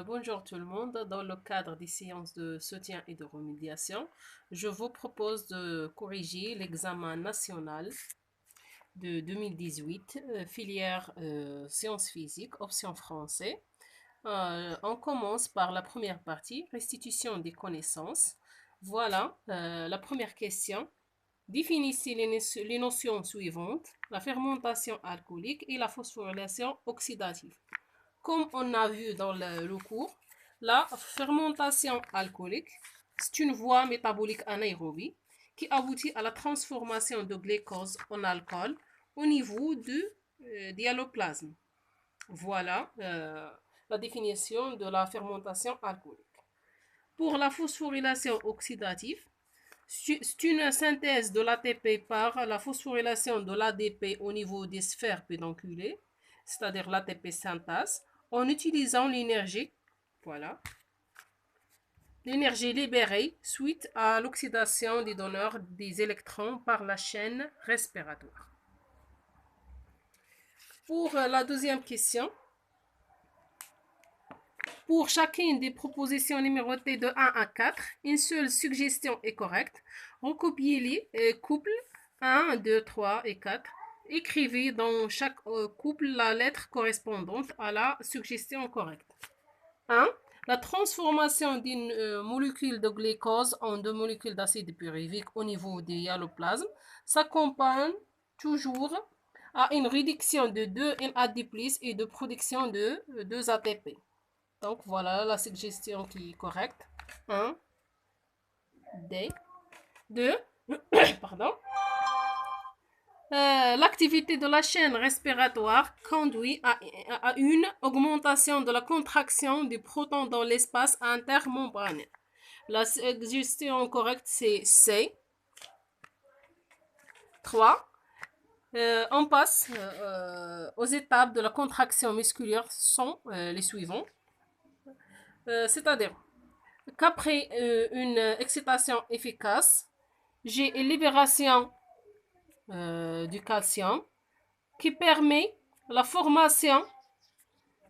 Bonjour tout le monde. Dans le cadre des séances de soutien et de remédiation, je vous propose de corriger l'examen national de 2018, filière sciences physiques, option français. On commence par la première partie, restitution des connaissances. Voilà la première question. Définissez les notions suivantes, la fermentation alcoolique et la phosphorylation oxydative. Comme on a vu dans le cours, la fermentation alcoolique, c'est une voie métabolique anaérobie qui aboutit à la transformation de glucose en alcool au niveau du dialoplasme. Voilà la définition de la fermentation alcoolique. Pour la phosphorylation oxydative, c'est une synthèse de l'ATP par la phosphorylation de l'ADP au niveau des sphères pédonculées, c'est-à-dire l'ATP synthase, en utilisant l'énergie, voilà, l'énergie libérée suite à l'oxydation des donneurs des électrons par la chaîne respiratoire. Pour la deuxième question, pour chacune des propositions numérotées de 1 à 4, une seule suggestion est correcte. Recopiez les couples 1, 2, 3 et 4. Écrivez dans chaque couple la lettre correspondante à la suggestion correcte. 1. La transformation d'une molécule de glucose en deux molécules d'acide pyruvique au niveau du hyaloplasme s'accompagne toujours à une réduction de 2 NAD+, et de production de 2 ATP. Donc voilà la suggestion qui est correcte. 1, D, 2, pardon. L'activité de la chaîne respiratoire conduit à une augmentation de la contraction du proton dans l'espace intermembranaire. La suggestion correcte, c'est C. 3. On passe aux étapes de la contraction musculaire sont les suivants. C'est-à-dire qu'après une excitation efficace, j'ai une libération du calcium qui permet la formation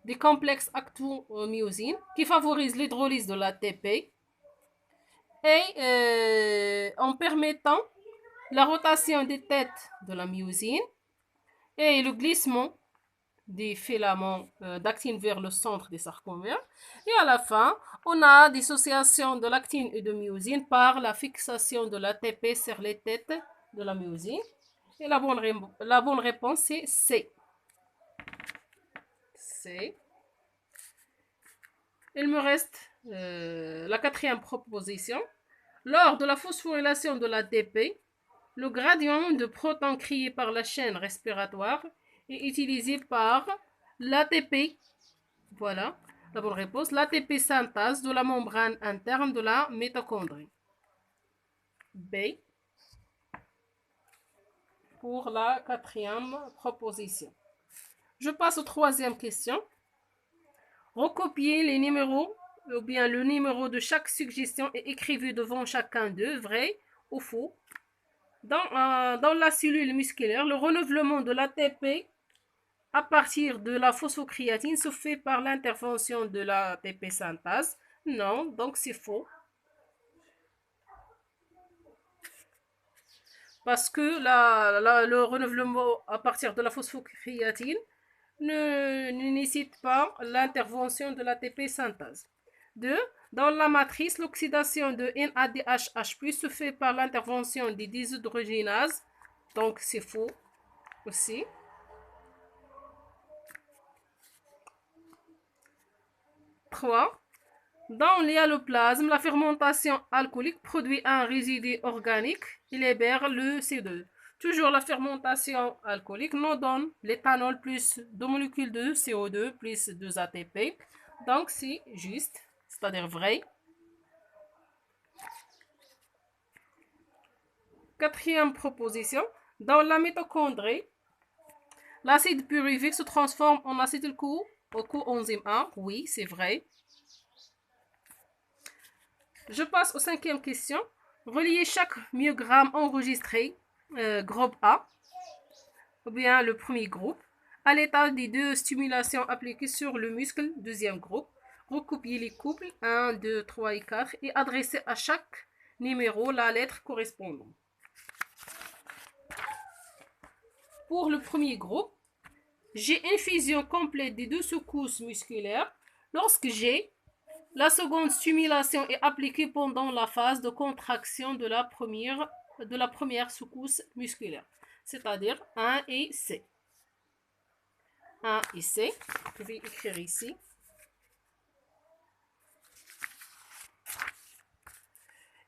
des complexes actomyosine qui favorise l'hydrolyse de l'ATP et en permettant la rotation des têtes de la myosine et le glissement des filaments d'actine vers le centre des sarcomères. Et à la fin, on a dissociation de l'actine et de myosine par la fixation de l'ATP sur les têtes de la myosine. Et la bonne réponse, c'est C. C. Il me reste la quatrième proposition. Lors de la phosphorylation de l'ATP, le gradient de protons créé par la chaîne respiratoire est utilisé par l'ATP. Voilà la bonne réponse. L'ATP synthase de la membrane interne de la mitochondrie. B. Pour la quatrième proposition. Je passe aux troisième question. Recopiez les numéros ou bien le numéro de chaque suggestion et écrivez devant chacun d'eux, vrai ou faux. Dans la cellule musculaire, le renouvellement de l'ATP à partir de la phosphocréatine se fait par l'intervention de l'ATP synthase. Non, donc c'est faux. Parce que le renouvellement à partir de la phosphocréatine ne nécessite pas l'intervention de l'ATP synthase. 2. Dans la matrice, l'oxydation de NADH+ se fait par l'intervention des déshydrogénases. Donc c'est faux aussi. 3. Dans l'hyaloplasme, la fermentation alcoolique produit un résidu organique et libère le CO2. Toujours la fermentation alcoolique nous donne l'éthanol plus 2 molécules de CO2 plus 2 ATP. Donc c'est juste, c'est-à-dire vrai. Quatrième proposition. Dans la mitochondrie, l'acide pyruvique se transforme en acétyl-coenzyme A. Oui, c'est vrai. Je passe aux cinquième question. Reliez chaque myogramme enregistré, groupe A, ou bien le premier groupe, à l'état des deux stimulations appliquées sur le muscle, deuxième groupe. Recopiez les couples 1, 2, 3 et 4 et adressez à chaque numéro la lettre correspondante. Pour le premier groupe, j'ai une fusion complète des deux secousses musculaires lorsque la seconde stimulation est appliquée pendant la phase de contraction de la première secousse musculaire, c'est-à-dire 1 et C. 1 et C, je vais écrire ici.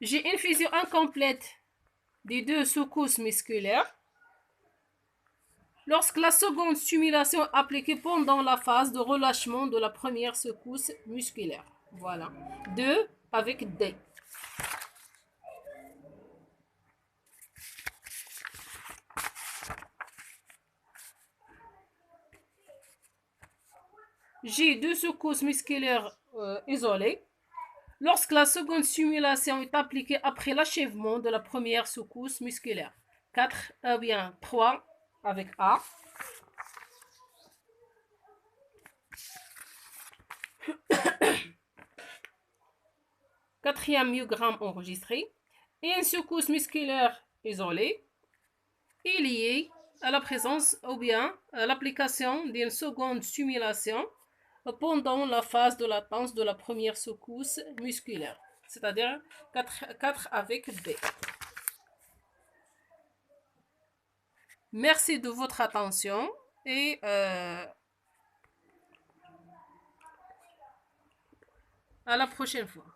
J'ai une fusion incomplète des deux secousses musculaires lorsque la seconde stimulation est appliquée pendant la phase de relâchement de la première secousse musculaire. Voilà. 2 avec D. J'ai deux secousses musculaires isolées. Lorsque la seconde stimulation est appliquée après l'achèvement de la première secousse musculaire. 4, bien 3 avec A. Quatrième myogramme enregistré. Et une secousse musculaire isolée est liée à la présence ou bien à l'application d'une seconde stimulation pendant la phase de latence de la première secousse musculaire, c'est-à-dire 4 avec B. Merci de votre attention et à la prochaine fois.